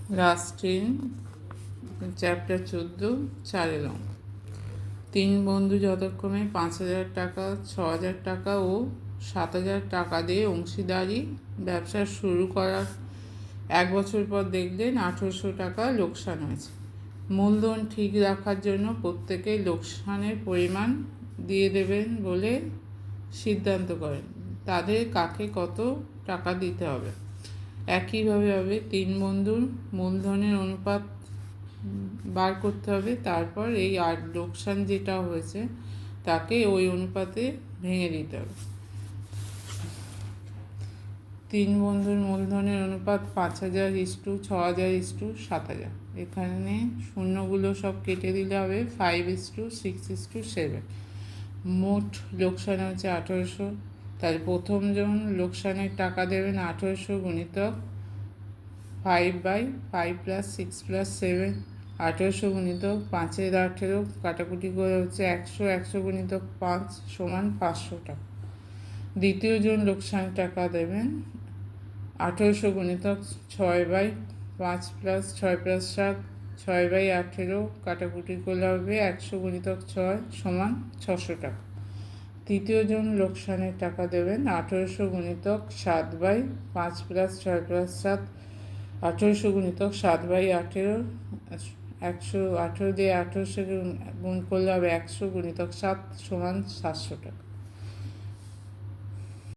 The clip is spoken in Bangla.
ক্লাস 10 চ্যাপ্টার 14 চারের অঙ্ক। তিন বন্ধু যথাক্রমে 5,000 টাকা, 6,000 টাকা ও 7,000 টাকা দিয়ে অংশীদারি ব্যবসা শুরু করার 1 বছর পর দেখলেন 1,800 টাকা লোকসান হয়েছে। মূলধন ঠিক রাখার জন্য প্রত্যেকে লোকসানের পরিমাণ দিয়ে দেবেন বলে সিদ্ধান্ত করেন। তাদের কাকে কত টাকা দিতে হবে। একইভাবে তিন বন্ধুর মূলধনের অনুপাত বার করতে হবে। তারপর এই লোকসান যেটা হয়েছে তাকে ওই অনুপাতে ভেঙে দিতে হবে। তিন বন্ধুর মূলধনের অনুপাত 5,000:6,000:7,000। এখানে শূন্যগুলো সব কেটে দিলে হবে 5:6:7। মোট লোকসান হচ্ছে 1,800। তাহলে প্রথম জন লোকসানের টাকা দেবেন 1,800 গুণিতক 5/5 + 6 + 7। 1,800 গুণিতক 5-18 কাটাকুটি করে হচ্ছে 100। 100 গুণিতক 5 = 500 টাকা। দ্বিতীয় জন লোকসানের টাকা দেবেন 1,800 গুণিতক 6/5 + 6 + 7। 6/18 কাটাকুটি করলে হবে 100 গুণিতক 6 = 600 টাকা। তৃতীয় জন লোকসানের টাকা দেবেন 1,800 গুণিতক 7/5 + 6 + 7। 1,800 গুণিতক 7/18। 118 দিয়ে 1,800 গুণ করলে হবে 100 গুণিতক 7 = 700 টাকা।